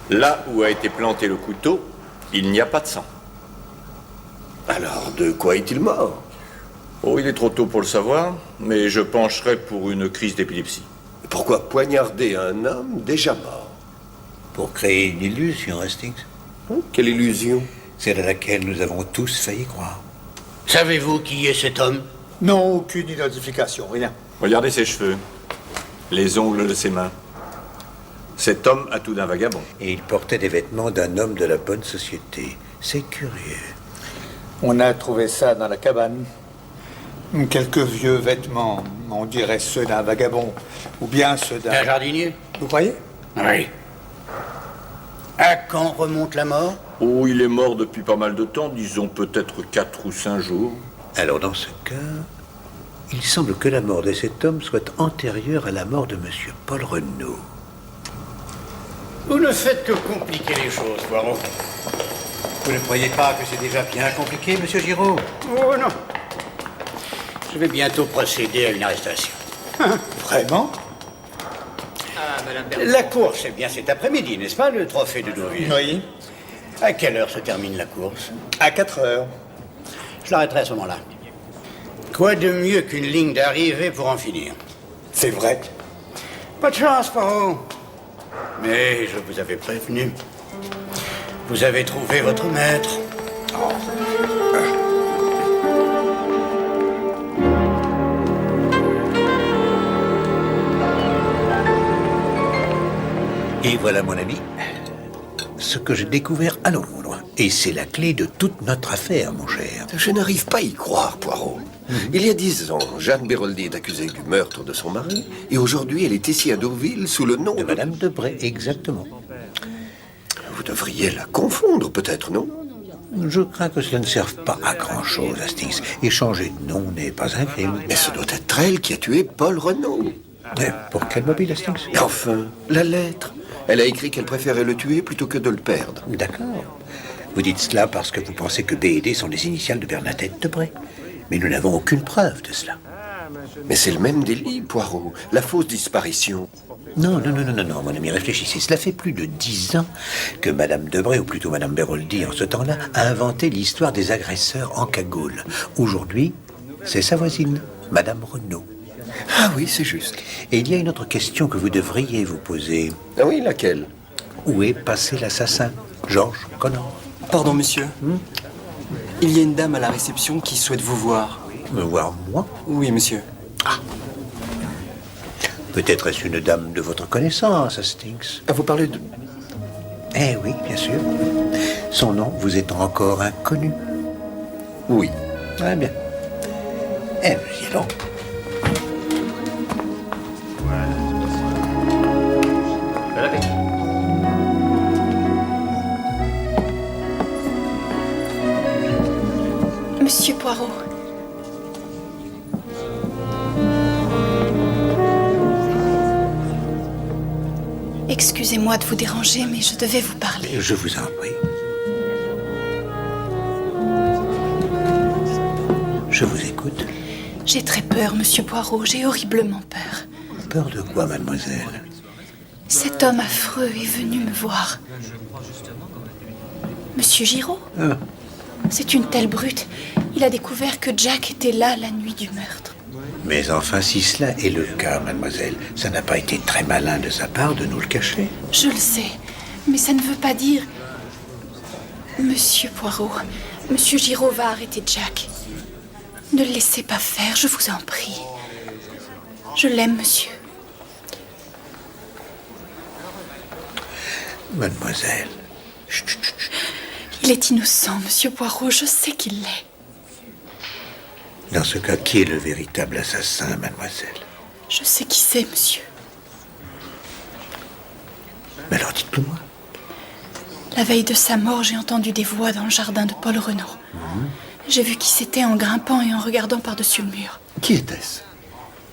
Là où a été planté le couteau, il n'y a pas de sang. Alors, de quoi est-il mort? Oh, il est trop tôt pour le savoir, mais je pencherai pour une crise d'épilepsie. Pourquoi poignarder un homme déjà mort? Pour créer une illusion, Hastings. Quelle illusion? Celle à laquelle nous avons tous failli croire. Savez-vous qui est cet homme? Non, aucune identification, rien. Regardez ses cheveux, les ongles de ses mains. Cet homme a tout d'un vagabond. Et il portait des vêtements d'un homme de la bonne société. C'est curieux. On a trouvé ça dans la cabane. Quelques vieux vêtements, on dirait ceux d'un vagabond, ou bien ceux Un d'un... jardinier? Vous croyez? Oui. À quand remonte la mort? Oh, il est mort depuis pas mal de temps, disons peut-être 4 ou 5 jours. Alors dans ce cas, il semble que la mort de cet homme soit antérieure à la mort de Monsieur Paul Renaud. Vous ne faites que compliquer les choses, Poirot. Vous ne croyez pas que c'est déjà bien compliqué, Monsieur Giraud? Oh non. Je vais bientôt procéder à une arrestation. Vraiment? La course, c'est bien cet après-midi, n'est-ce pas, le trophée de Deauville? Oui. À quelle heure se termine la course? À 4 heures. Je l'arrêterai à ce moment-là. Quoi de mieux qu'une ligne d'arrivée pour en finir? C'est vrai. Pas de chance, Poirot. Mais je vous avais prévenu. Vous avez trouvé votre maître. Et voilà, mon ami, ce que j'ai découvert à Londres. Et c'est la clé de toute notre affaire, mon cher. Je n'arrive pas à y croire, Poirot. Il y a 10 ans, Jeanne Beroldy est accusée du meurtre de son mari, et aujourd'hui, elle est ici à Deauville sous le nom De Madame Debray, exactement. Vous devriez la confondre, peut-être, non? Je crains que cela ne serve pas à grand-chose, Hastings. Échanger de nom n'est pas un crime. Mais ce doit être elle qui a tué Paul Renaud. Mais pour quel mobile, Hastings? Mais enfin, la lettre. Elle a écrit qu'elle préférait le tuer plutôt que de le perdre. D'accord. Vous dites cela parce que vous pensez que B et D sont les initiales de Bernadette Debray. Mais nous n'avons aucune preuve de cela. Mais c'est le même délit, Poirot. La fausse disparition. Non, mon ami, réfléchissez. Cela fait plus de 10 ans que Madame Debray, ou plutôt Madame Beroldy en ce temps-là, a inventé l'histoire des agresseurs en cagoule. Aujourd'hui, c'est sa voisine, Madame Renaud. Ah oui, c'est juste. Et il y a une autre question que vous devriez vous poser. Ah oui, laquelle? Où est passé l'assassin, George Connor? Pardon, monsieur. Il y a une dame à la réception qui souhaite vous voir. Me voir moi? Oui, monsieur. Peut-être est-ce une dame de votre connaissance, Hastings? Ah, vous parlez de... Eh oui, bien sûr. Son nom vous est encore inconnu. Oui. Très bien. Eh, nous y allons. Monsieur Poirot. Excusez-moi de vous déranger, mais je devais vous parler. Je vous en prie. Je vous écoute. J'ai très peur, monsieur Poirot. J'ai horriblement peur. Peur de quoi, mademoiselle? Cet homme affreux est venu me voir. Monsieur Giraud? C'est une telle brute. Il a découvert que Jack était là la nuit du meurtre. Mais enfin, si cela est le cas, mademoiselle, ça n'a pas été très malin de sa part de nous le cacher. Je le sais, mais ça ne veut pas dire... Monsieur Poirot, monsieur Giraud va arrêter Jack. Ne le laissez pas faire, je vous en prie. Je l'aime, monsieur. Mademoiselle. Chut, chut, chut. Il est innocent, monsieur Poirot, je sais qu'il l'est. Dans ce cas, qui est le véritable assassin, mademoiselle? Je sais qui c'est, monsieur. Mais alors dites-le-moi. La veille de sa mort, j'ai entendu des voix dans le jardin de Paul Renaud. J'ai vu qui c'était en grimpant et en regardant par-dessus le mur. Qui était-ce?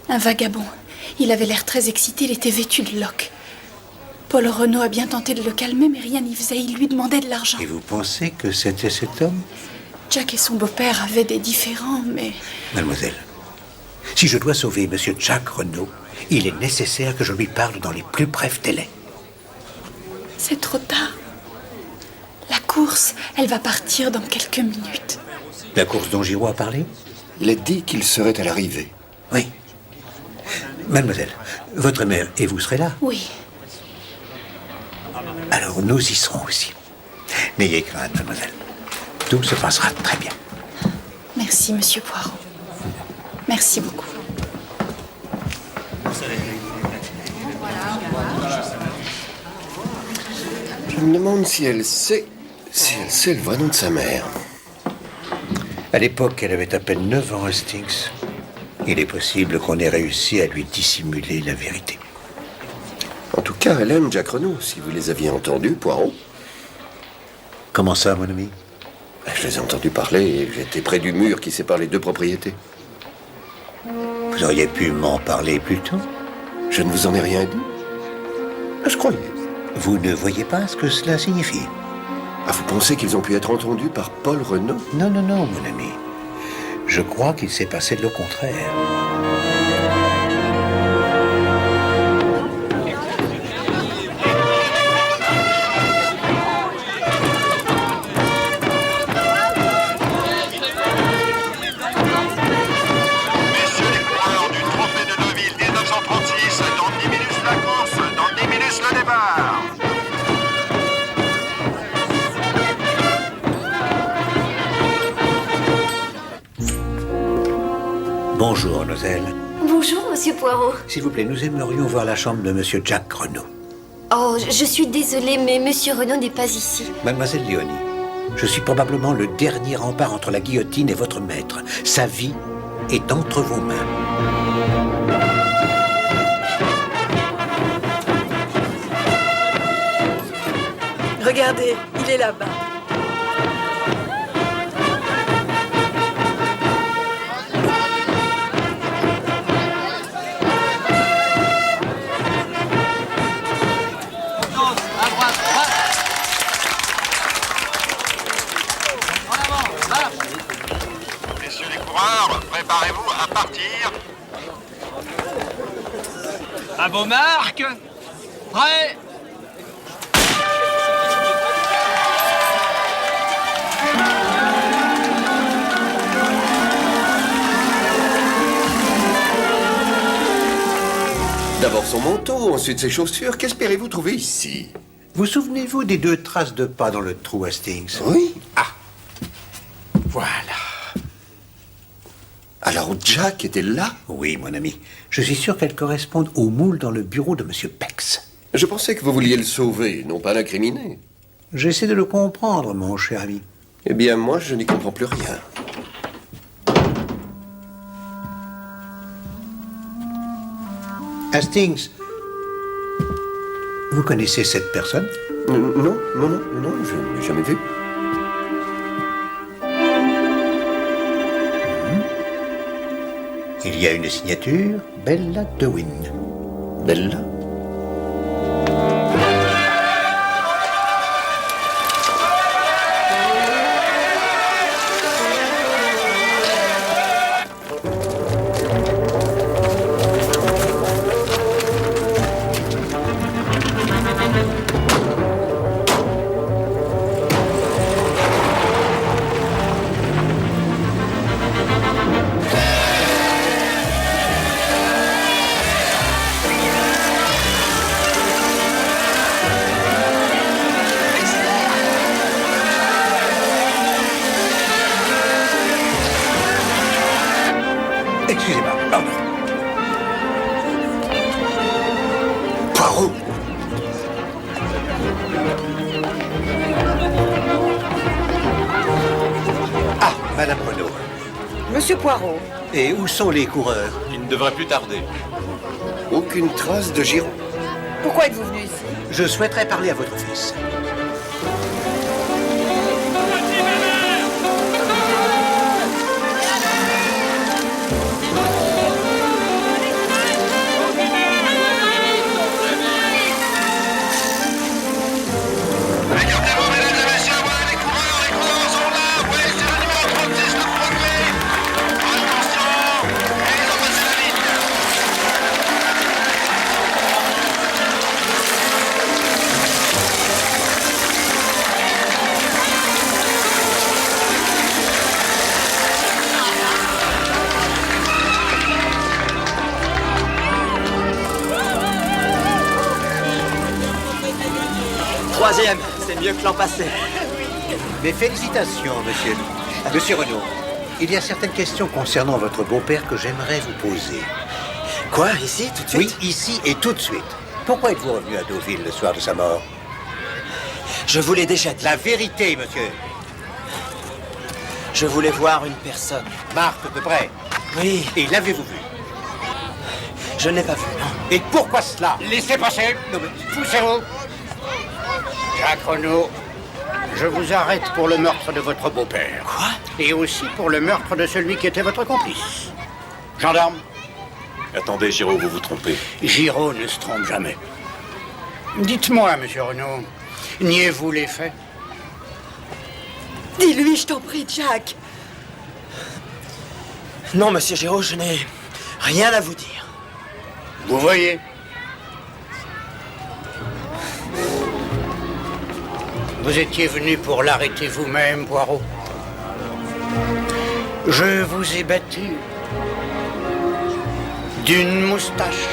Un vagabond. Il avait l'air très excité, il était vêtu de loques. Paul Renaud a bien tenté de le calmer, mais rien n'y faisait. Il lui demandait de l'argent. Et vous pensez que c'était cet homme? Jack et son beau-père avaient des différends, mais... Mademoiselle, si je dois sauver monsieur Jack Renaud, il est nécessaire que je lui parle dans les plus brefs délais. C'est trop tard. La course, elle va partir dans quelques minutes. La course dont Giraud a parlé? Il a dit qu'il serait à l'arrivée. Oui. Mademoiselle, votre mère et vous serez là? Oui. Alors nous y serons aussi. N'ayez crainte, mademoiselle. Tout se passera très bien. Merci, monsieur Poirot. Merci beaucoup. Je me demande si elle sait le vrai nom de sa mère. À l'époque, elle avait à peine 9 ans, Hastings. Il est possible qu'on ait réussi à lui dissimuler la vérité. En tout cas, elle aime Jack Renault, si vous les aviez entendus, Poirot. Comment ça, mon ami? Je les ai entendus parler et j'étais près du mur qui sépare les deux propriétés. Vous auriez pu m'en parler plus tôt? Je ne vous en ai rien dit. Je croyais. Vous ne voyez pas ce que cela signifie? Ah, vous pensez qu'ils ont pu être entendus par Paul Renault? Non, non, non, mon ami. Je crois qu'il s'est passé le contraire. Bonjour, Nozelle. Bonjour, monsieur Poirot. S'il vous plaît, nous aimerions voir la chambre de monsieur Jack Renault. Oh, je suis désolée, mais monsieur Renault n'est pas ici. Mademoiselle Léonie, je suis probablement le dernier rempart entre la guillotine et votre maître. Sa vie est entre vos mains. Regardez, il est là-bas. Messieurs les coureurs, préparez-vous à partir. À vos marques. Prêt. D'abord son manteau, ensuite ses chaussures. Qu'espérez-vous trouver ici? Vous souvenez-vous des 2 traces de pas dans le trou, Hastings? Oui. Ah. Voilà. Alors Jack était là? Oui, mon ami. Je suis sûr qu'elles correspondent au moule dans le bureau de monsieur Pex. Je pensais que vous vouliez le sauver, non pas l'incriminer. J'essaie de le comprendre, mon cher ami. Eh bien, moi, je n'y comprends plus rien. Hastings, vous connaissez cette personne? Non, je ne l'ai jamais vu. Il y a une signature, Bella DeWin. Bella? Excusez-moi, pardon. Poirot! Ah, Madame Renault. Monsieur Poirot. Et où sont les coureurs? Il ne devrait plus tarder. Aucune trace de Giraud. Pourquoi êtes-vous venu ici? Je souhaiterais parler à votre fils. Regardez-vous, mesdames et messieurs, voilà les coureurs sont là. Oui, c'est le numéro 36, le progrès. Attention, et ils ont passé la ligne. Troisième, c'est mieux que l'an passé. Mes félicitations, monsieur. Monsieur Renaud, il y a certaines questions concernant votre beau-père que j'aimerais vous poser. Quoi, ici, tout de suite? Oui, ici et tout de suite. Pourquoi êtes-vous revenu à Deauville le soir de sa mort? Je vous l'ai déjà dit. La vérité, monsieur. Je voulais voir une personne. Marthe Debray. Oui. Et l'avez-vous vue? Je ne l'ai pas vue, non. Et pourquoi cela? Laissez passer. Non, mais... Poussez-vous. Jacques Renaud, je vous arrête pour le meurtre de votre beau-père. Quoi? Et aussi pour le meurtre de celui qui était votre complice. Gendarme. Attendez, Giraud, vous vous trompez. Giraud ne se trompe jamais. Dites-moi, monsieur Renaud, niez-vous les faits? Dis-lui, je t'en prie, Jack. Non, monsieur Giraud, je n'ai rien à vous dire. Vous voyez? Vous étiez venu pour l'arrêter vous-même, Poirot. Je vous ai battu d'une moustache.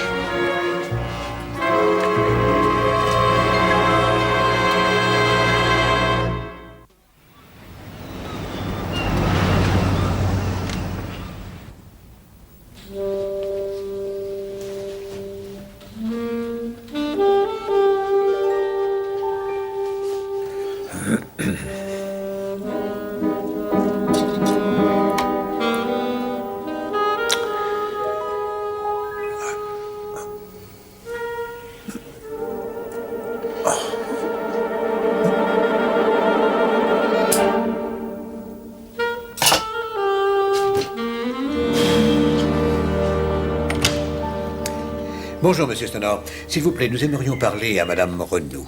Bonjour, monsieur Stenor. S'il vous plaît, nous aimerions parler à madame Renaud.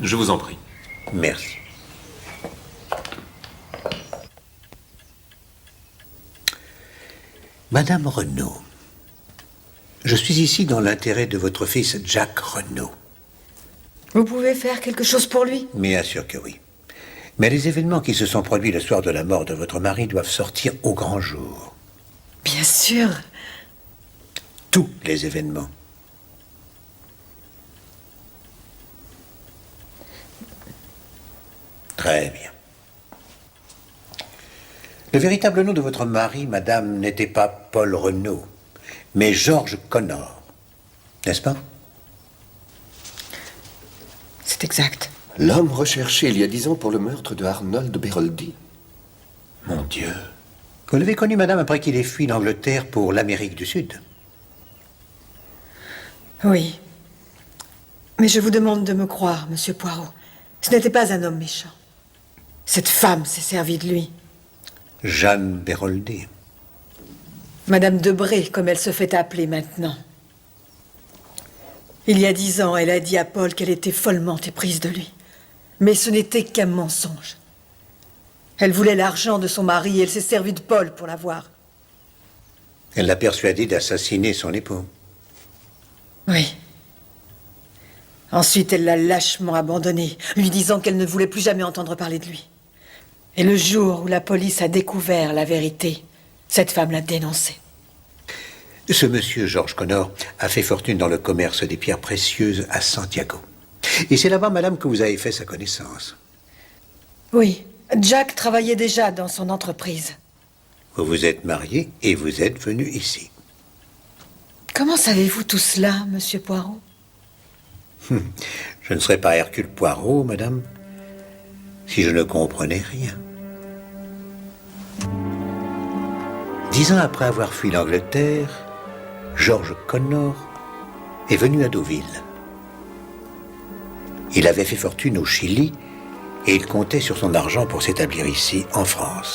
Je vous en prie. Merci. Madame Renaud, je suis ici dans l'intérêt de votre fils Jacques Renaud. Vous pouvez faire quelque chose pour lui? Bien sûr que oui. Mais les événements qui se sont produits le soir de la mort de votre mari doivent sortir au grand jour. Bien sûr. Tous les événements. Très bien. Le véritable nom de votre mari, madame, n'était pas Paul Renaud, mais Georges Connor. N'est-ce pas? C'est exact. L'homme recherché il y a 10 ans pour le meurtre de Arnold Beroldi. Mon Dieu. Vous l'avez connu, madame, après qu'il ait fui l'Angleterre pour l'Amérique du Sud? Oui. Mais je vous demande de me croire, monsieur Poirot. Ce n'était pas un homme méchant. Cette femme s'est servie de lui. Jeanne Beroldi. Madame Debray, comme elle se fait appeler maintenant. Il y a 10 ans, elle a dit à Paul qu'elle était follement éprise de lui. Mais ce n'était qu'un mensonge. Elle voulait l'argent de son mari et elle s'est servie de Paul pour l'avoir. Elle l'a persuadé d'assassiner son époux. Oui. Ensuite, elle l'a lâchement abandonné, lui disant qu'elle ne voulait plus jamais entendre parler de lui. Et le jour où la police a découvert la vérité, cette femme l'a dénoncé. Ce monsieur Georges Connor a fait fortune dans le commerce des pierres précieuses à Santiago. Et c'est là-bas, madame, que vous avez fait sa connaissance. Oui, Jack travaillait déjà dans son entreprise. Vous vous êtes marié et vous êtes venu ici. Comment savez-vous tout cela, monsieur Poirot? Je ne serais pas Hercule Poirot, madame, si je ne comprenais rien. 10 ans après avoir fui l'Angleterre, Georges Connor est venu à Deauville. Il avait fait fortune au Chili et il comptait sur son argent pour s'établir ici, en France.